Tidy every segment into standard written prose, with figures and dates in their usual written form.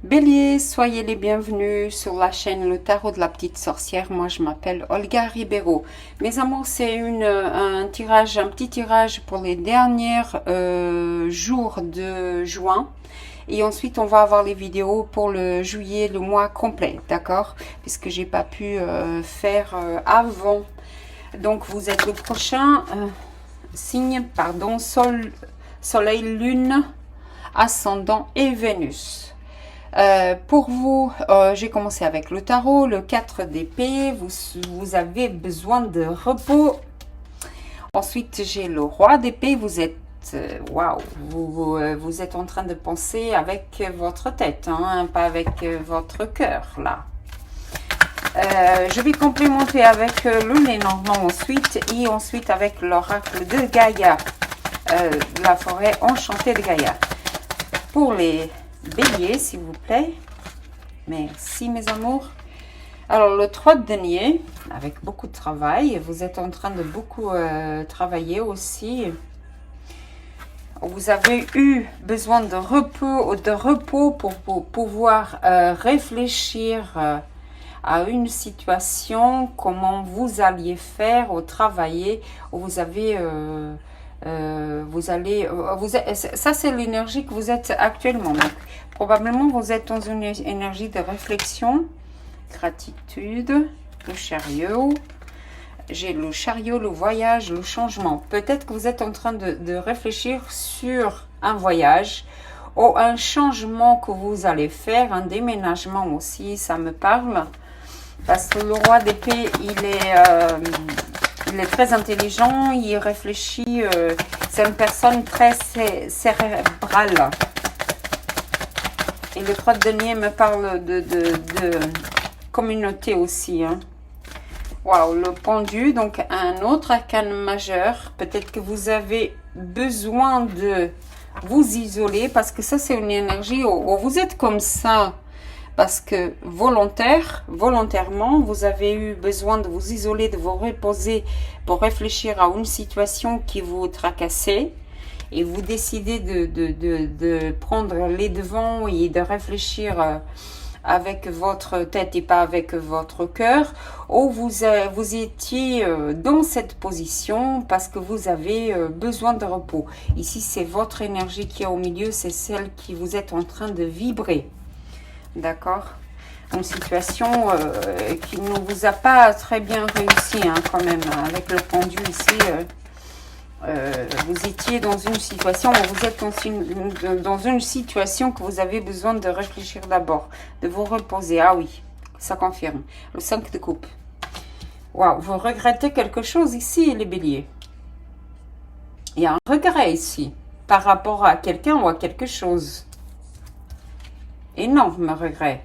Bélier, soyez les bienvenus sur la chaîne Le Tarot de la Petite Sorcière. Moi, je m'appelle Olga Ribeiro. Mes amours, c'est un petit tirage pour les derniers jours de juin. Et ensuite, on va avoir les vidéos pour le juillet, le mois complet, d'accord? Puisque j'ai pas pu faire avant. Donc, vous êtes le prochain signe, pardon, Soleil, Lune, Ascendant et Vénus. Pour vous, j'ai commencé avec le tarot, le 4 d'épée, vous avez besoin de repos. Ensuite, j'ai le roi d'épée, vous êtes, waouh, vous êtes en train de penser avec votre tête, hein, pas avec votre cœur, là. Je vais complémenter avec le Lénormand ensuite, et ensuite avec l'oracle de Gaïa, la forêt enchantée de Gaïa. Pour les Bélier, s'il vous plaît. Merci, mes amours. Alors, le 3 de denier, avec beaucoup de travail. Vous êtes en train de beaucoup travailler aussi. Vous avez eu besoin de repos pour pouvoir réfléchir à une situation, comment vous alliez faire au travail, où vous avez... ça c'est l'énergie que vous êtes actuellement. Donc, probablement vous êtes dans une énergie de réflexion, gratitude, le chariot. J'ai le chariot, le voyage, le changement. Peut-être que vous êtes en train de réfléchir sur un voyage ou un changement que vous allez faire, un déménagement aussi, ça me parle. Parce que le roi d'épée, il est très intelligent, il réfléchit, c'est une personne très cérébrale. Et le 3 de denier me parle de communauté aussi. Hein. Waouh, le pendu, donc un autre arcane majeur. Peut-être que vous avez besoin de vous isoler parce que ça c'est une énergie où vous êtes comme ça. Parce que volontairement, vous avez eu besoin de vous isoler, de vous reposer pour réfléchir à une situation qui vous tracassait. Et vous décidez de prendre les devants et de réfléchir avec votre tête et pas avec votre cœur. Ou vous étiez dans cette position parce que vous avez besoin de repos. Ici, c'est votre énergie qui est au milieu, c'est celle qui vous êtes en train de vibrer. D'accord, une situation qui ne vous a pas très bien réussi hein, quand même, avec le pendu ici. Vous étiez dans une situation où vous êtes dans une situation que vous avez besoin de réfléchir d'abord, de vous reposer. Ah oui, ça confirme. Le 5 de coupe. Waouh, vous regrettez quelque chose ici, les béliers. Il y a un regret ici, par rapport à quelqu'un ou à quelque chose. Énorme regret.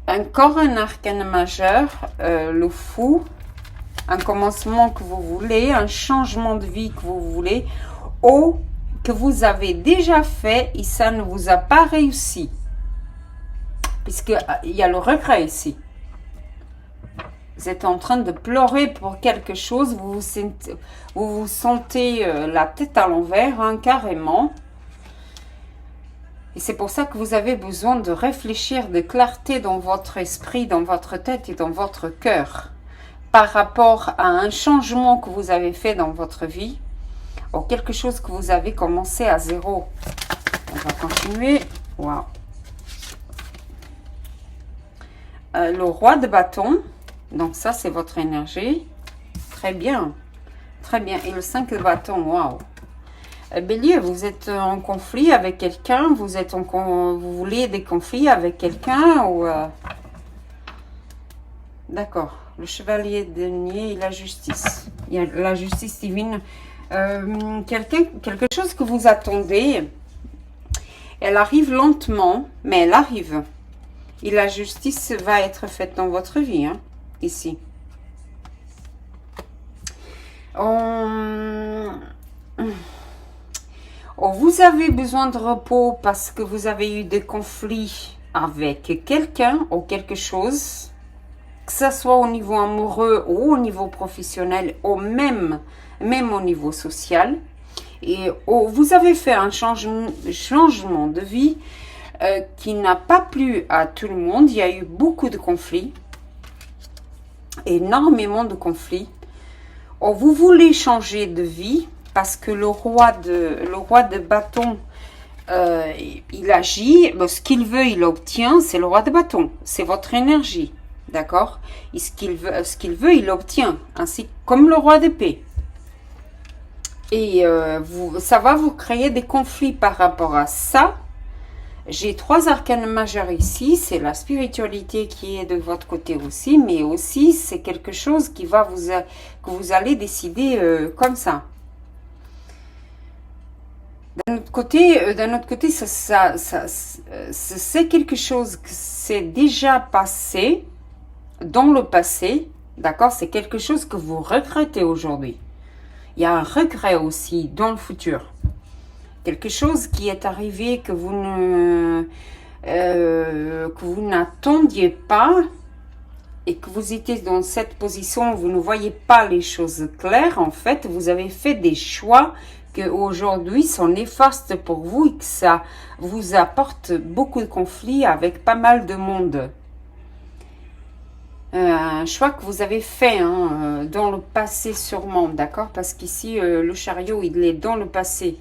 Encore un arcane majeur, le fou, un commencement que vous voulez, un changement de vie que vous voulez, ou que vous avez déjà fait et ça ne vous a pas réussi. Puisqu'il y a le regret ici. Vous êtes en train de pleurer pour quelque chose, vous vous sentez la tête à l'envers, hein, carrément. Et c'est pour ça que vous avez besoin de réfléchir, de clarté dans votre esprit, dans votre tête et dans votre cœur. Par rapport à un changement que vous avez fait dans votre vie. Ou quelque chose que vous avez commencé à zéro. On va continuer. Wow. Le roi de bâton. Donc ça, c'est votre énergie. Très bien. Très bien. Et le 5 de bâton. Waouh. Bélier, vous êtes en conflit avec quelqu'un, vous voulez des conflits avec quelqu'un ou D'accord. Le chevalier de denier et la justice. Il y a la justice divine. Quelque chose que vous attendez. Elle arrive lentement, mais elle arrive. Et la justice va être faite dans votre vie, hein, ici. Vous avez besoin de repos parce que vous avez eu des conflits avec quelqu'un ou quelque chose, que ce soit au niveau amoureux ou au niveau professionnel ou même au niveau social. Et vous avez fait un changement de vie qui n'a pas plu à tout le monde. Il y a eu beaucoup de conflits, énormément de conflits. Oh, vous voulez changer de vie parce que le roi de bâton, il agit, ce qu'il veut, il obtient, c'est le roi de bâton, c'est votre énergie, d'accord? Ce qu'il veut, il obtient, ainsi comme le roi d'épée. Et ça va vous créer des conflits par rapport à ça. J'ai 3 arcanes majeurs ici, c'est la spiritualité qui est de votre côté aussi, mais aussi c'est quelque chose qui va que vous allez décider comme ça. D'un autre côté, c'est quelque chose que c'est déjà passé, dans le passé, d'accord? C'est quelque chose que vous regrettez aujourd'hui. Il y a un regret aussi dans le futur. Quelque chose qui est arrivé que vous n'attendiez pas et que vous étiez dans cette position, vous ne voyez pas les choses claires. En fait, vous avez fait des choix que aujourd'hui sont néfastes pour vous et que ça vous apporte beaucoup de conflits avec pas mal de monde. Un choix que vous avez fait dans le passé sûrement, d'accord? Parce qu'ici, le chariot, il est dans le passé.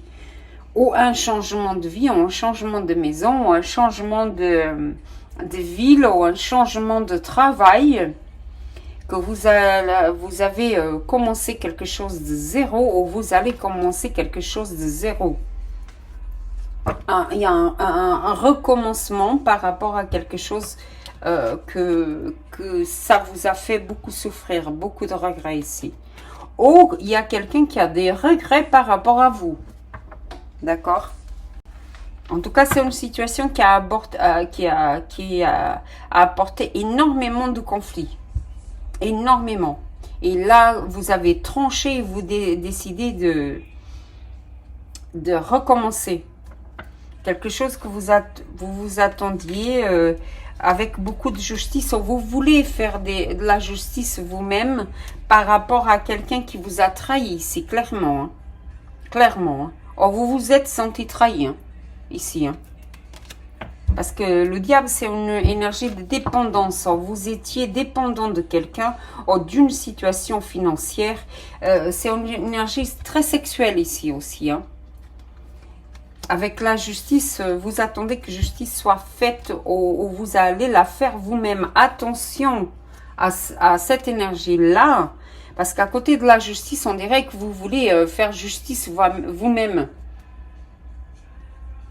Ou un changement de vie, ou un changement de maison, ou un changement de ville, ou un changement de travail, que vous avez commencé quelque chose de zéro, ou vous allez commencer quelque chose de zéro. Il y a un recommencement par rapport à quelque chose que ça vous a fait beaucoup souffrir, beaucoup de regrets ici. Ou il y a quelqu'un qui a des regrets par rapport à vous. D'accord? En tout cas, c'est une situation qui a apporté énormément de conflits. Énormément. Et là, vous avez tranché et vous décidez de recommencer. Quelque chose que vous vous attendiez avec beaucoup de justice. Vous voulez faire de la justice vous-même par rapport à quelqu'un qui vous a trahi ici, clairement. Hein. Clairement. Hein. Or, vous vous êtes senti trahi, ici. Parce que le diable, c'est une énergie de dépendance. Or, vous étiez dépendant de quelqu'un ou d'une situation financière. C'est une énergie très sexuelle ici aussi. Avec la justice, vous attendez que justice soit faite ou vous allez la faire vous-même. Attention à cette énergie-là. Parce qu'à côté de la justice, on dirait que vous voulez faire justice vous-même.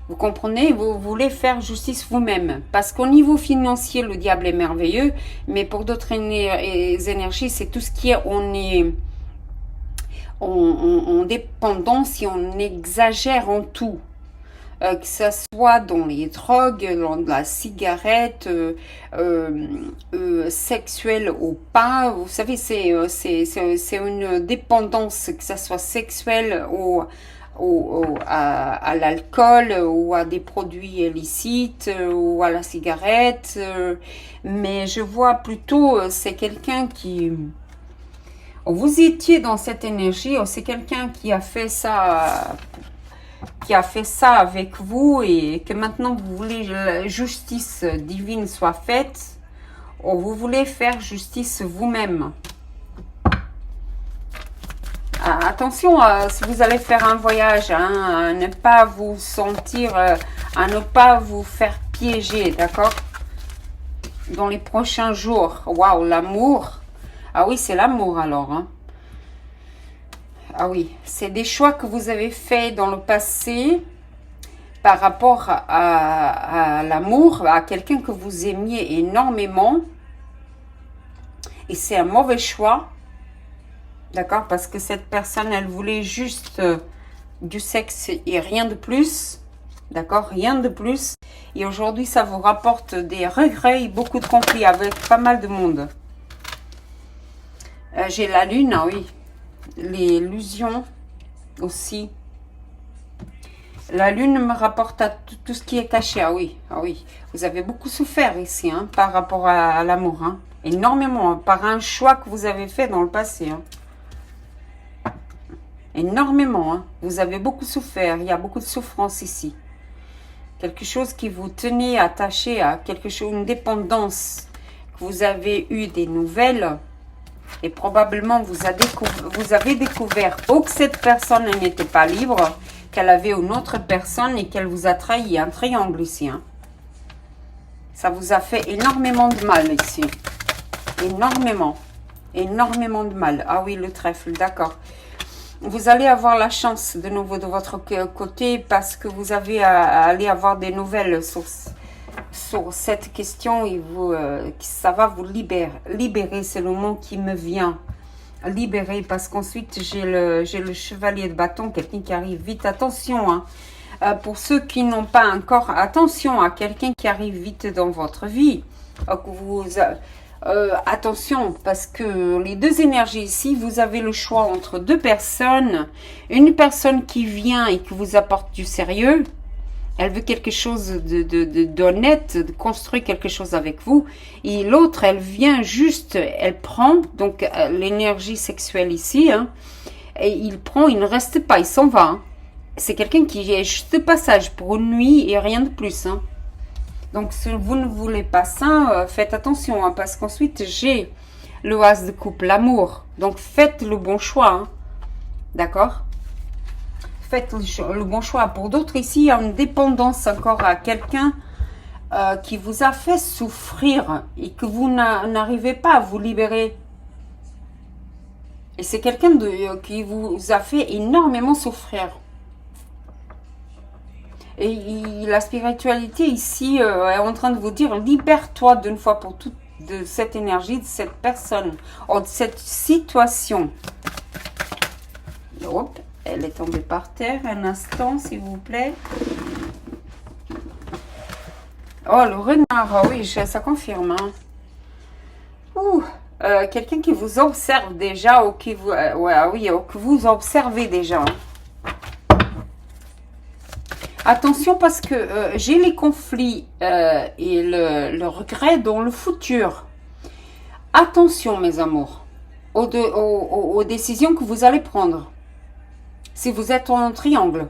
Vous comprenez? Vous voulez faire justice vous-même. Parce qu'au niveau financier, le diable est merveilleux. Mais pour d'autres énergies, c'est tout ce qui est... On est en dépendance et on exagère en tout. Que ce soit dans les drogues, dans la cigarette, sexuelle ou pas. Vous savez, c'est une dépendance, que ce soit sexuelle ou à l'alcool ou à des produits illicites ou à la cigarette. Mais je vois plutôt, c'est quelqu'un qui... Vous étiez dans cette énergie, c'est quelqu'un qui a fait ça... avec vous et que maintenant vous voulez que la justice divine soit faite, ou vous voulez faire justice vous-même. Attention, si vous allez faire un voyage, à ne pas vous sentir, à ne pas vous faire piéger, d'accord? Dans les prochains jours. Waouh, l'amour. Ah oui, c'est l'amour alors, Ah oui, c'est des choix que vous avez faits dans le passé par rapport à l'amour, à quelqu'un que vous aimiez énormément. Et c'est un mauvais choix, d'accord? Parce que cette personne, elle voulait juste du sexe et rien de plus, d'accord? Rien de plus. Et aujourd'hui, ça vous rapporte des regrets et beaucoup de conflits avec pas mal de monde. J'ai la lune, ah oui. L'illusion aussi. La lune me rapporte à tout ce qui est caché. Ah oui, ah oui. Vous avez beaucoup souffert ici par rapport à l'amour. Énormément, par un choix que vous avez fait dans le passé. Énormément. Vous avez beaucoup souffert. Il y a beaucoup de souffrance ici. quelque chose qui vous tenait attaché à quelque chose, une dépendance, que vous avez eu des nouvelles, et probablement vous avez découvert ou que cette personne n'était pas libre, qu'elle avait une autre personne et qu'elle vous a trahi. Un triangle ici. Hein. Ça vous a fait énormément de mal ici. Énormément. Énormément de mal. Ah oui, le trèfle, d'accord. Vous allez avoir la chance de nouveau de votre côté parce que vous allez avoir des nouvelles sur cette question et ça va vous libérer. Libérer, c'est le mot qui me vient. Libérer, parce qu'ensuite j'ai le chevalier de bâton, quelqu'un qui arrive vite. Attention, hein. Pour ceux qui n'ont pas encore, attention à quelqu'un qui arrive vite dans votre vie. Attention, parce que les deux énergies ici, vous avez le choix entre deux personnes. Une personne qui vient et qui vous apporte du sérieux. Elle veut quelque chose d'honnête, de construire quelque chose avec vous. Et l'autre, elle vient juste, elle prend, donc l'énergie sexuelle ici, hein, et il prend, il ne reste pas, il s'en va. Hein. C'est quelqu'un qui est juste de passage pour une nuit et rien de plus. Hein. Donc, si vous ne voulez pas ça, faites attention, hein, parce qu'ensuite, j'ai le as de coupe, l'amour. Donc, faites le bon choix. Hein. D'accord ? Faites le bon choix. Pour d'autres, ici, il y a une dépendance encore à quelqu'un qui vous a fait souffrir et que vous n'arrivez pas à vous libérer. Et c'est quelqu'un qui vous a fait énormément souffrir. Et la spiritualité ici est en train de vous dire, libère-toi d'une fois pour toutes de cette énergie, de cette personne, de cette situation. Hop. Elle est tombée par terre. Un instant, s'il vous plaît. Oh, le renard. Oui, ça confirme. Hein. Ouh, quelqu'un qui vous observe déjà ou qui vous... ou que vous observez déjà. Attention parce que j'ai les conflits et le regret dans le futur. Attention, mes amours, aux décisions que vous allez prendre. Si vous êtes en triangle,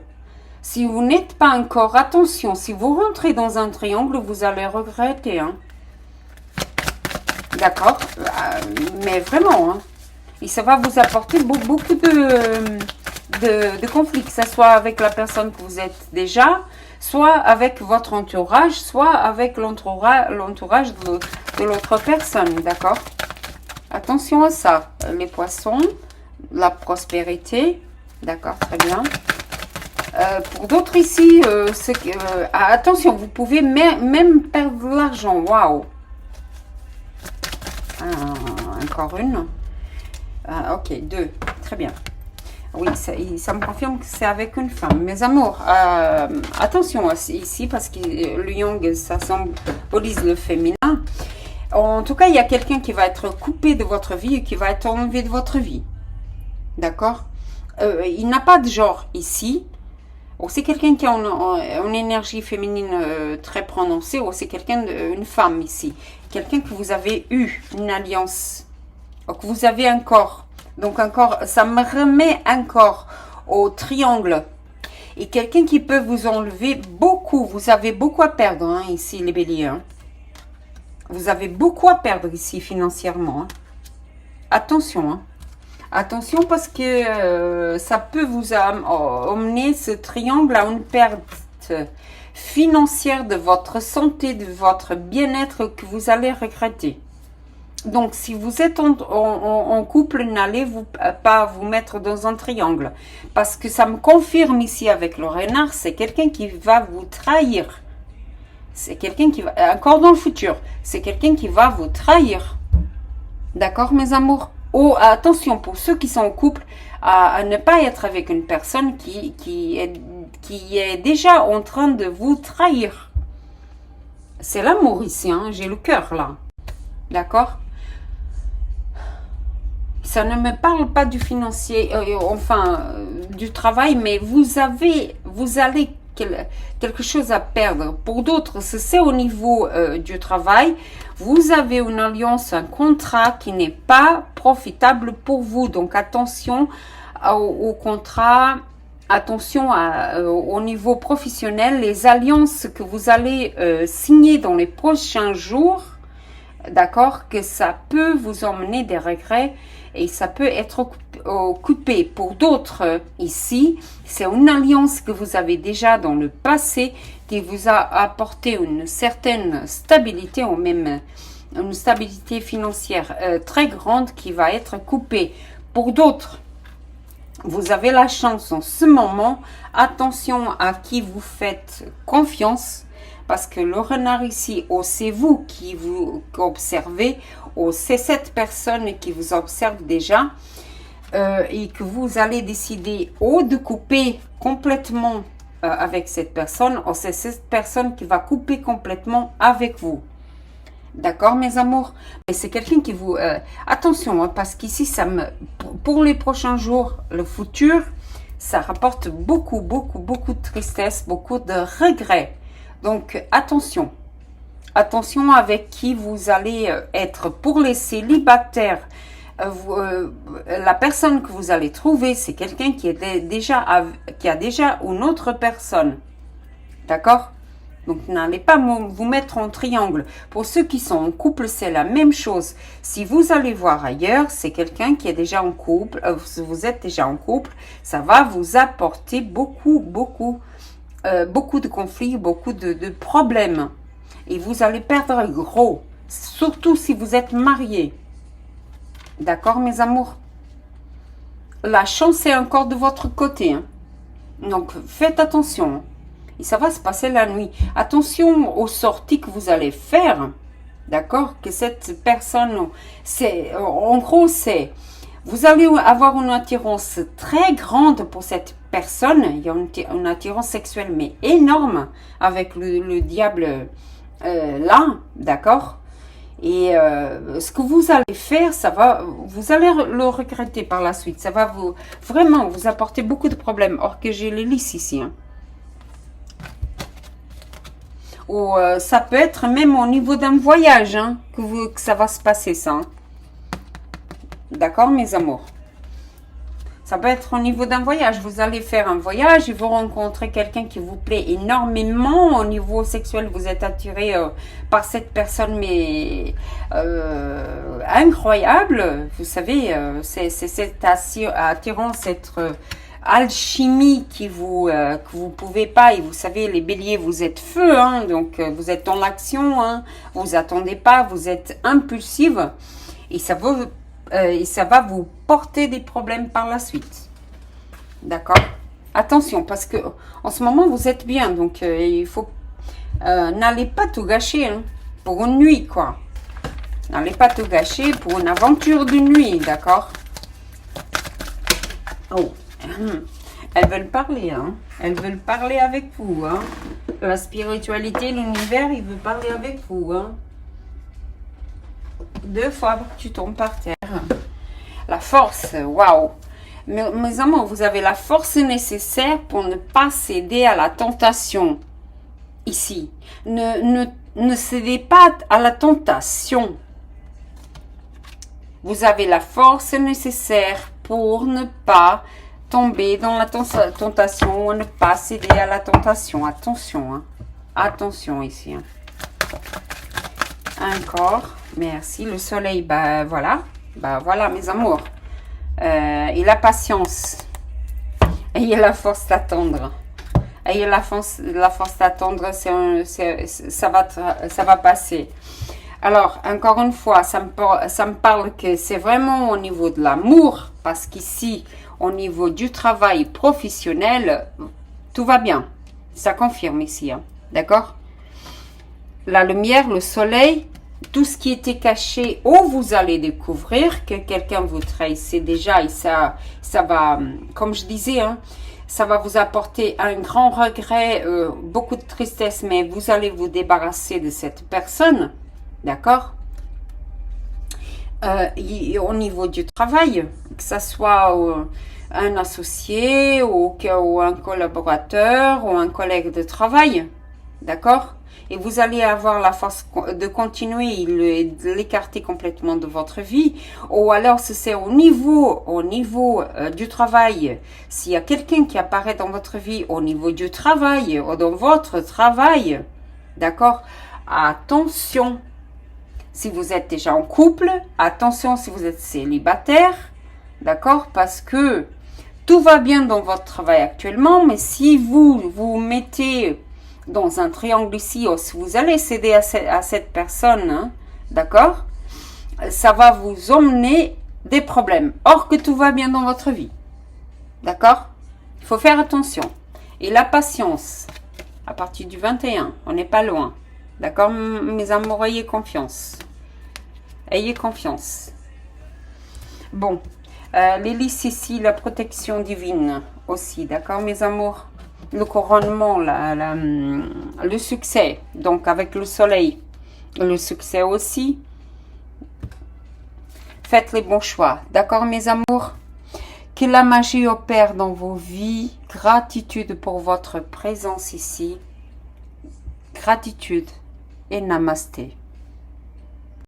si vous n'êtes pas encore, attention, si vous rentrez dans un triangle, vous allez regretter. Hein. D'accord, mais vraiment, hein. Et ça va vous apporter beaucoup de conflits, que ce soit avec la personne que vous êtes déjà, soit avec votre entourage, soit avec l'entourage de l'autre personne. D'accord. Attention à ça, les poissons, la prospérité. D'accord, très bien. Pour d'autres ici, attention, vous pouvez même perdre de l'argent. Waouh. Encore une. Ok, deux. Très bien. Oui, ça me confirme que c'est avec une femme. Mes amours, attention ici, parce que le yang, ça symbolise le féminin. En tout cas, il y a quelqu'un qui va être coupé de votre vie et qui va être enlevé de votre vie. D'accord ? Il n'a pas de genre ici. Ou c'est quelqu'un qui a une énergie féminine très prononcée, ou c'est une femme ici. Quelqu'un que vous avez eu une alliance, ou que vous avez encore. Donc encore, ça me remet encore au triangle. Et quelqu'un qui peut vous enlever beaucoup. Vous avez beaucoup à perdre hein, ici, les béliers. Hein. Vous avez beaucoup à perdre ici financièrement. Hein. Attention, hein. Attention parce que ça peut vous emmener ce triangle à une perte financière de votre santé, de votre bien-être que vous allez regretter. Donc, si vous êtes en couple, n'allez pas vous mettre dans un triangle. Parce que ça me confirme ici avec le renard, c'est quelqu'un qui va vous trahir. C'est quelqu'un qui va, encore dans le futur, c'est quelqu'un qui va vous trahir. D'accord, mes amours? Oh, attention, pour ceux qui sont en couple, à ne pas être avec une personne qui est déjà en train de vous trahir. C'est l'amour ici, hein, j'ai le cœur là. D'accord? Ça ne me parle pas du financier, du travail, mais vous allez quelque chose à perdre. Pour d'autres, c'est au niveau du travail. Vous avez une alliance, un contrat qui n'est pas profitable pour vous. Donc, attention au contrat Attention au niveau professionnel, les alliances que vous allez signer dans les prochains jours, d'accord, que ça peut vous emmener des regrets et ça peut être occupé. Pour d'autres ici, c'est une alliance que vous avez déjà dans le passé qui vous a apporté une certaine stabilité ou même une stabilité financière très grande qui va être coupée. Pour d'autres, vous avez la chance en ce moment. Attention à qui vous faites confiance. Parce que le renard ici, ou c'est vous qui vous observez, ou c'est cette personne qui vous observe déjà, et que vous allez décider ou de couper complètement avec cette personne, ou c'est cette personne qui va couper complètement avec vous. D'accord, mes amours? Mais c'est quelqu'un qui vous... attention, hein, parce qu'ici, pour les prochains jours, le futur, ça rapporte beaucoup de tristesse, beaucoup de regrets. Donc, attention. Attention avec qui vous allez être. Pour les célibataires, la personne que vous allez trouver, c'est quelqu'un qui a déjà une autre personne. D'accord? Donc, n'allez pas vous mettre en triangle. Pour ceux qui sont en couple, c'est la même chose. Si vous allez voir ailleurs, c'est quelqu'un qui est déjà en couple. Vous êtes déjà en couple. Ça va vous apporter beaucoup de conflits, beaucoup de problèmes. Et vous allez perdre gros. Surtout si vous êtes mariés. D'accord, mes amours? La chance est encore de votre côté. Hein. Donc, faites attention. Et ça va se passer la nuit. Attention aux sorties que vous allez faire. D'accord? Que cette personne, en gros, vous allez avoir une attirance très grande pour cette personne. Il y a une attirance sexuelle, mais énorme avec le diable là. D'accord? Et ce que vous allez faire, vous allez le regretter par la suite. Ça va vraiment vous apporter beaucoup de problèmes. Or que j'ai les lisses ici. Hein. Ou ça peut être même au niveau d'un voyage hein, que ça va se passer ça. Hein. D'accord, mes amours? Ça peut être au niveau d'un voyage. Vous allez faire un voyage et vous rencontrez quelqu'un qui vous plaît énormément. Au niveau sexuel, vous êtes attiré par cette personne, mais incroyable. Vous savez, c'est cette attirance, cette alchimie que vous pouvez pas. Et vous savez, les béliers, vous êtes feu, hein, donc vous êtes dans l'action. Hein, vous attendez pas, vous êtes impulsive. Et ça va vous porter des problèmes par la suite. D'accord? Attention, parce que en ce moment, vous êtes bien. Donc, il faut... n'allez pas tout gâcher hein, pour une nuit, quoi. N'allez pas tout gâcher pour une aventure d'une nuit, d'accord? Oh, elles veulent parler, hein. Elles veulent parler avec vous, hein. La spiritualité, l'univers, il veut parler avec vous, hein. 2 fois tu tombes par terre. La force, waouh. Mes amours, vous avez la force nécessaire pour ne pas céder à la tentation. Ici. Ne cédez pas à la tentation. Vous avez la force nécessaire pour ne pas tomber dans la tentation ou ne pas céder à la tentation. Attention, hein. Attention ici. Hein. Encore. Merci. Le soleil, bah voilà. Bah voilà, mes amours. Et la patience. Ayez la force d'attendre. Ayez la force d'attendre. Ça va passer. Alors, encore une fois, ça me parle que c'est vraiment au niveau de l'amour. Parce qu'ici, au niveau du travail professionnel, tout va bien. Ça confirme ici. Hein. D'accord? La lumière, le soleil, tout ce qui était caché, ou vous allez découvrir que quelqu'un vous trahissait déjà et ça va, comme je disais, hein, ça va vous apporter un grand regret, beaucoup de tristesse, mais vous allez vous débarrasser de cette personne, d'accord? Au niveau du travail, que ce soit un associé ou un collaborateur ou un collègue de travail, d'accord? Et vous allez avoir la force de continuer de l'écarter complètement de votre vie. Ou alors, si c'est au niveau du travail, s'il y a quelqu'un qui apparaît dans votre vie au niveau du travail, ou dans votre travail, d'accord? Attention, si vous êtes déjà en couple, attention si vous êtes célibataire, d'accord? Parce que tout va bien dans votre travail actuellement, mais si vous vous mettez dans un triangle ici, ou si vous allez céder à cette personne, hein, d'accord, ça va vous emmener des problèmes, or que tout va bien dans votre vie, d'accord? Il faut faire attention. Et la patience, à partir du 21, on n'est pas loin, d'accord, mes amours, ayez confiance. Ayez confiance. Bon, l'hélice ici, la protection divine aussi, d'accord mes amours? Le couronnement, le succès, donc avec le soleil, le succès aussi. Faites les bons choix, d'accord mes amours? Que la magie opère dans vos vies. Gratitude pour votre présence ici. Gratitude et namasté.